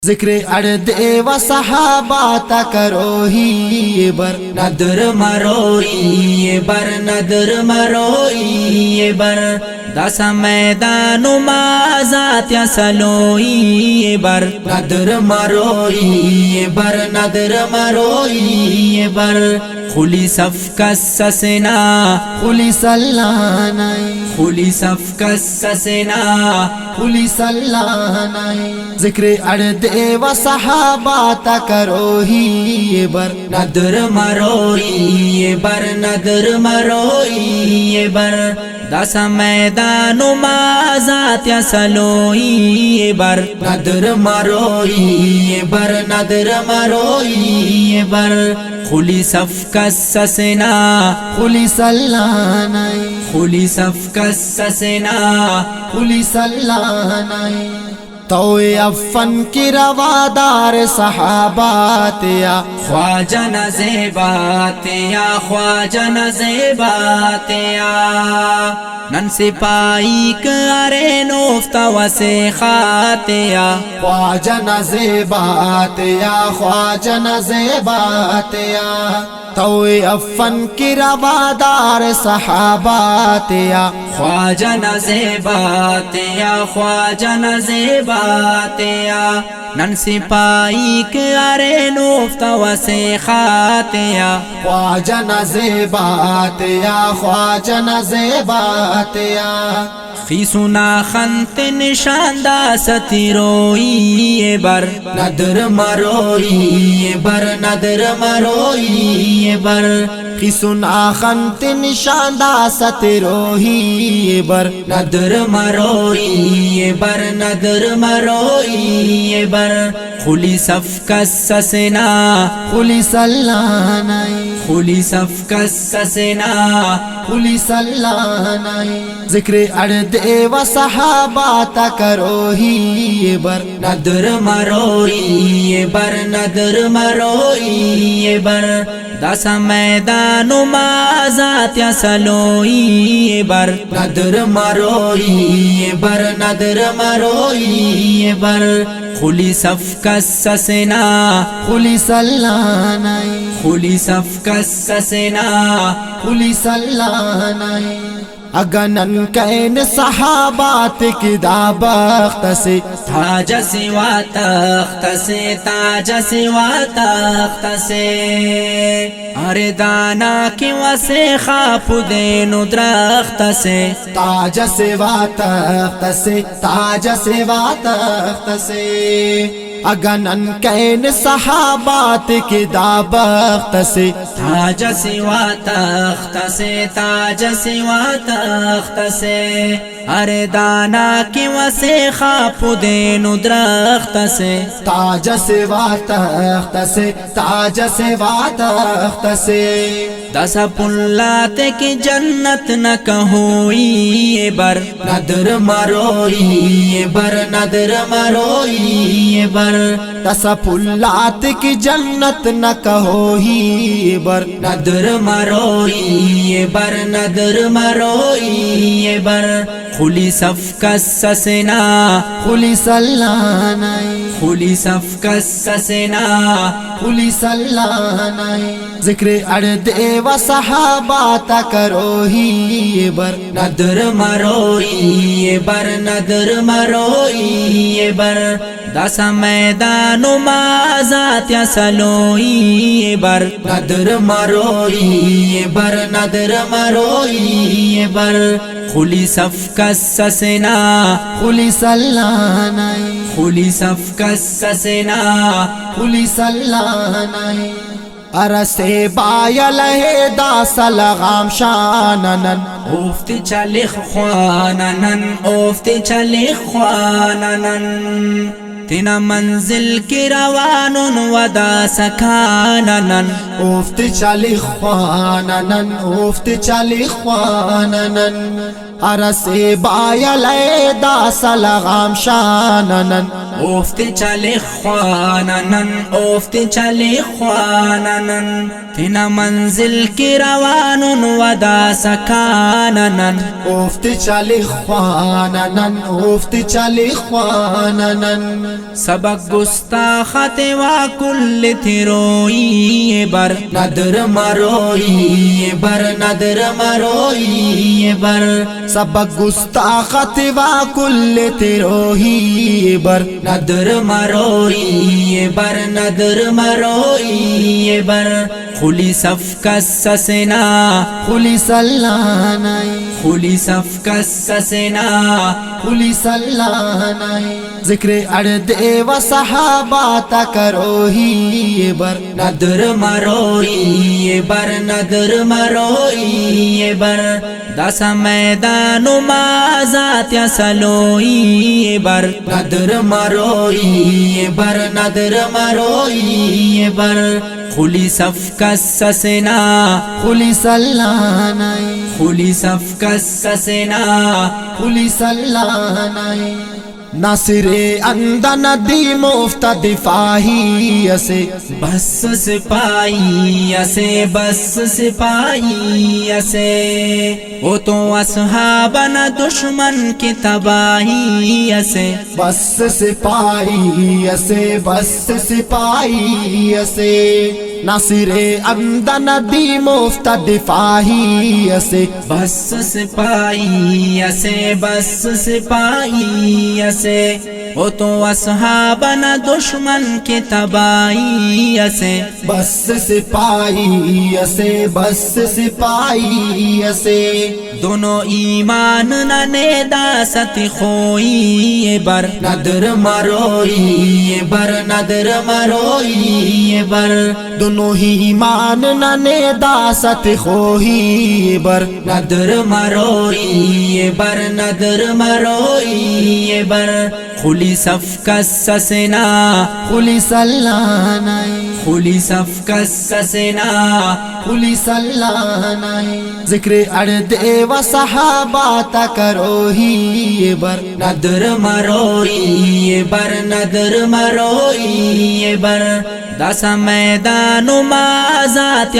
ذکر ارد و صحابات کرو ہی بر ندر مروئی بر ندر مروئی بر دس میدان مازات سلوئی بر ندر مروئی بر ندر مروئی بر خلی صف کسسنا خلی سلانائی خلی صف کسسنا خلی سلانائی ذکر ارد و صحابات کرو ہی بر ندر مروئی بر ندر مروئی بر دس میدان مازات سلوئی بر ندر مروئی بر ندر مروئی بر خلی صف کسسنا خلی سلانائی خلی صف کسسنا خلی سلانائی تو افن کی روادار صحابات یا خواجہ نزیبات یا خواجہ نزیبات یا نن سپائی کرے نوفت وسے خات یا خواجہ نزیبات یا خواجہ نزیبات یا تو افن کی روادار صحابات یا خواجہ نزیبات یا خواجہ نزیبات یا نن سپائی کرے نوفت وسے خات یا خواجہ نزیبات یا خواجہ نزیبات یا خیسونا خنت نشاندہ ستیروئی بر ندر مروئی بر ندر مروئی بر خیسن آخنت نشاندہ ستروہی بر ندر مروئی بر ندر مروئی بر خلی صف کسسنا خلی سلانائی خلی صف کسسنا خلی سلانائی ذکر ارد و صحابات کرو ہی بر ندر مروئی بر ندر مروئی بر دس میدان مازات سلوئی بر ندر مروئی بر ندر مروئی بر خلی صف کسسنا خلی سلانائی خلی صف کسسنا خلی سلانائی اگنن کین صحابات کی دا بخت سے تاج سوا تخت سے تاج سوا تخت سے ارے دانا کی وسے خاپ دینو درخت سے تاج سوا تخت سے تاج سوا تخت سے اگنن کین صحابات کی دا بخت سے تاج سوا تخت سے تاج سوا تخت سے ارے دانا کی وسے خاپ دینو درخت سے تاج سوا تخت سے تاج سوا تخت سے دس پلات کی جنت نہ کہوئی بر ندر مروئی بر ندر مروئی بر دس پلات کی جنت نہ کہو ہی بر ندر مروئی بر ندر مروئی بر خلی صف کسسنا خلی سلانائی خلی صف کسسنا خلی سلانائی ذکر ارد و صحابات کرو ہی بر ندر مروئی بر ندر مروئی بر دس میدان مازات سلوئی بر ندر مروئی بر ندر مروئی بر خلی صف کسسنا خلی سلانائی خلی صف کسسنا خلی سلانائی ارسے بایا لہے دا سلغام شاننن اوفت چلخ خواننن اوفت چلخ خواننن تینا منزل کی روانن ودا سکاننن افت چلی خواننن افت چلی خواننن عرص بایا لے دا سلغام شاننن افت چلی خواننن افت چلی خواننن تینا منزل کی روانن ودا سکاننن افت چلی خواننن افت چلی خواننن سبق گستاخت و کل تیروئی بر ندر مروئی بر ندر مروئی بر سبق گستاخت و کل تیروئی بر ندر مروئی بر ندر مروئی بر خلی صف کسسنا خلی سلانائی خلی صف کسسنا خلی سلانائی ذکر ارد و صحابات کروہی بر ندر مروئی بر ندر مروئی بر دس میدان مازات یا سلوئی بر ندر مروئی بر ندر مروئی بر خلی صف کسسنا خلی سلانائی خلی صف کسسنا خلی سلانائی ناصر اندن دی مفت دفاعی اسے بس سپاہی اسے بس سپاہی اسے او تو اصحابنا دشمن کی تباہی اسے بس سپاہی اسے بس سپاہی اسے ناصر اندن دی مفت دفاعی اسے بس سپاہی اسے بس سپاہی اسے او تو اصحابنا دشمن کی تباہی اسے بس سپاہی اسے بس سپاہی اسے دونوں ایمان ننے داست خوئی بر ندر مروئی بر ندر مروئی بر دونوں ہی ایمان ننے داست خوہی بر ندر مروئی بر ندر مروئی بر خلی صف کسسنا خلی سلانائی خلی صف کسسنا خلی سلانائی ذکر ارد و صحابات کروہی بر ندر مروئی بر ندر مروئی بر دس میدان مازات